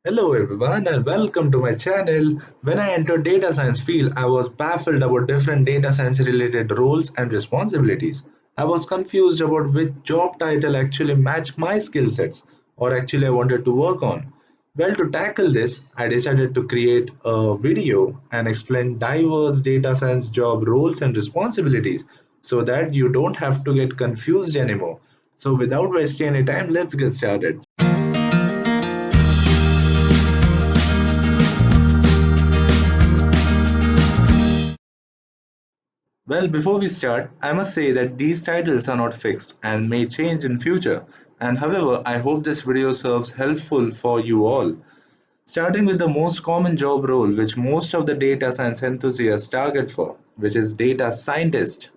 Hello everyone and welcome to my channel. When I entered data science field, I was baffled about different data science related roles and responsibilities. I was confused about which job title actually matched my skill sets or actually I wanted to work on. Well, to tackle this, I decided to create a video and explain diverse data science job roles and responsibilities so that you don't have to get confused anymore. So without wasting any time, let's get started. Well, before we start, I must say that these titles are not fixed and may change in future. And however, I hope this video serves helpful for you all. Starting with the most common job role which most of the data science enthusiasts target for, which is data scientist.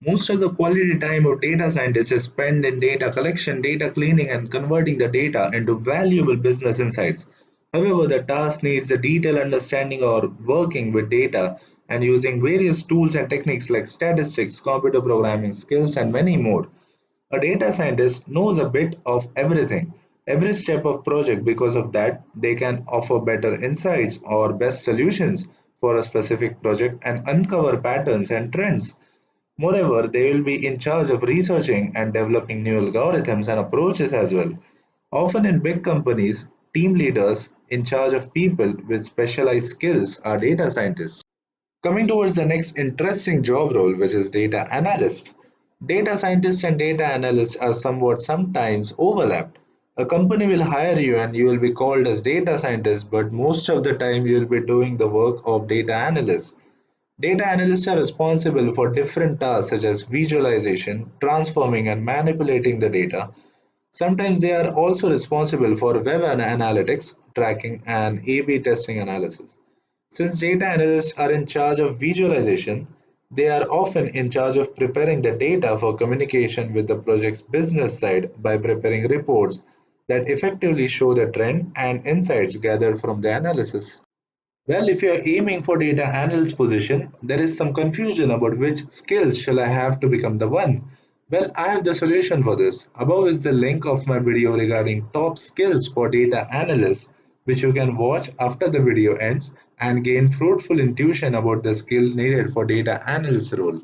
Most of the quality time of data scientists is spent in data collection, data cleaning, and converting the data into valuable business insights. However, the task needs a detailed understanding or working with data and using various tools and techniques like statistics, computer programming skills, and many more. A data scientist knows a bit of everything, every step of project. Because of that, they can offer better insights or best solutions for a specific project and uncover patterns and trends. Moreover, they will be in charge of researching and developing new algorithms and approaches as well. Often in big companies, team leaders in charge of people with specialized skills are data scientists. Coming towards the next interesting job role, which is data analyst. Data scientists and data analysts are somewhat sometimes overlapped. A company will hire you and you will be called as data scientist, but most of the time you will be doing the work of data analyst. Data analysts are responsible for different tasks such as visualization, transforming and manipulating the data. Sometimes they are also responsible for web analytics, tracking, and A/B testing analysis. Since data analysts are in charge of visualization, they are often in charge of preparing the data for communication with the project's business side by preparing reports that effectively show the trend and insights gathered from the analysis. Well, if you are aiming for data analyst position, there is some confusion about which skills shall I have to become the one. Well, I have the solution for this. Above is the link of my video regarding top skills for data analysts, which you can watch after the video ends and gain fruitful intuition about the skills needed for data analyst role.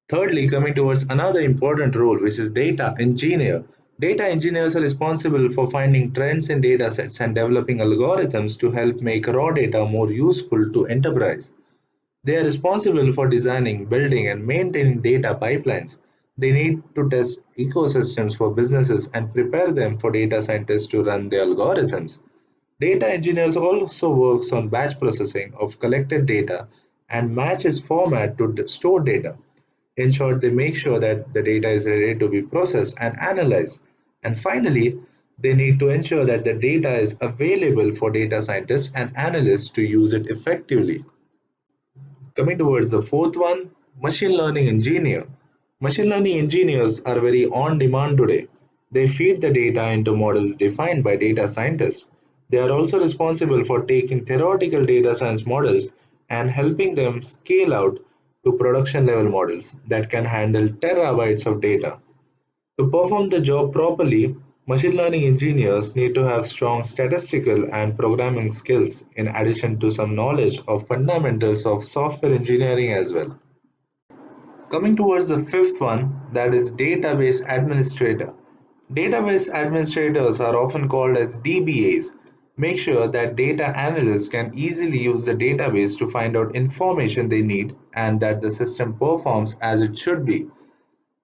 Thirdly, coming towards another important role, which is data engineer. Data engineers are responsible for finding trends in data sets and developing algorithms to help make raw data more useful to enterprise. They are responsible for designing, building, and maintaining data pipelines. They need to test ecosystems for businesses and prepare them for data scientists to run the algorithms. Data engineers also works on batch processing of collected data and matches format to stored data. In short, they make sure that the data is ready to be processed and analyzed. And finally, they need to ensure that the data is available for data scientists and analysts to use it effectively. Coming towards the fourth one, machine learning engineer. Machine learning engineers are very on demand today. They feed the data into models defined by data scientists. They are also responsible for taking theoretical data science models and helping them scale out to production level models that can handle terabytes of data. To perform the job properly, machine learning engineers need to have strong statistical and programming skills in addition to some knowledge of fundamentals of software engineering as well. Coming towards the fifth one, that is database administrator. Database administrators are often called as DBAs. Make sure that data analysts can easily use the database to find out information they need and that the system performs as it should be.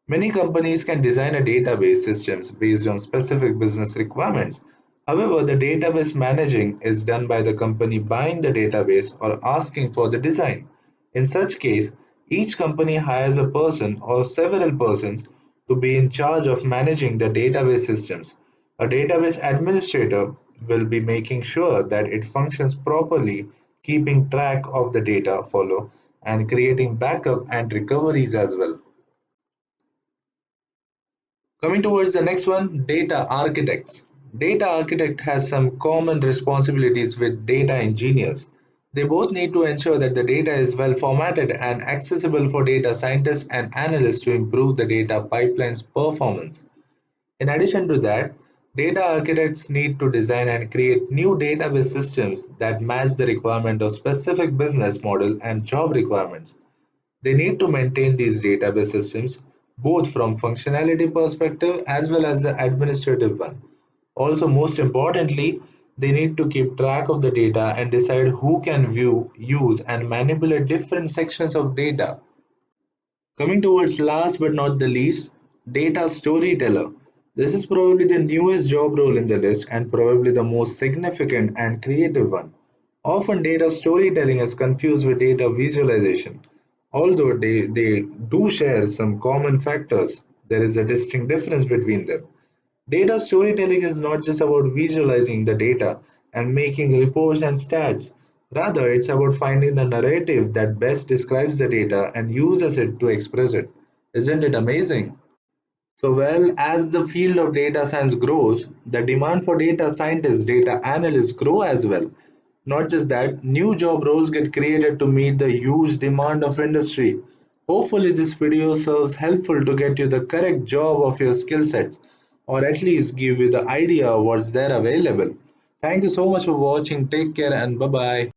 Many companies can design a database systems based on specific business requirements. However, the database managing is done by the company buying the database or asking for the design. In such case, each company hires a person or several persons to be in charge of managing the database systems. A database administrator will be making sure that it functions properly, keeping track of the data follow and creating backup and recoveries as well. Coming towards the next one, data architects. Data architect has some common responsibilities with data engineers. They both need to ensure that the data is well formatted and accessible for data scientists and analysts to improve the data pipeline's performance. In addition to that, Data architects need to design and create new database systems that match the requirement of specific business model and job requirements. They need to maintain these database systems both from functionality perspective as well as the administrative one. Also, most importantly, they need to keep track of the data and decide who can view, use, and manipulate different sections of data. Coming towards last but not the least, data storyteller. This is probably the newest job role in the list and probably the most significant and creative one. Often, data storytelling is confused with data visualization. Although they do share some common factors, there is a distinct difference between them. Data storytelling is not just about visualizing the data and making reports and stats. Rather, it's about finding the narrative that best describes the data and uses it to express it. Isn't it amazing? So, well, as the field of data science grows, the demand for data scientists, data analysts grow as well. Not just that, new job roles get created to meet the huge demand of industry. Hopefully, this video serves helpful to get you the correct job of your skill sets, or at least give you the idea of what's there available. Thank you so much for watching. Take care and bye bye.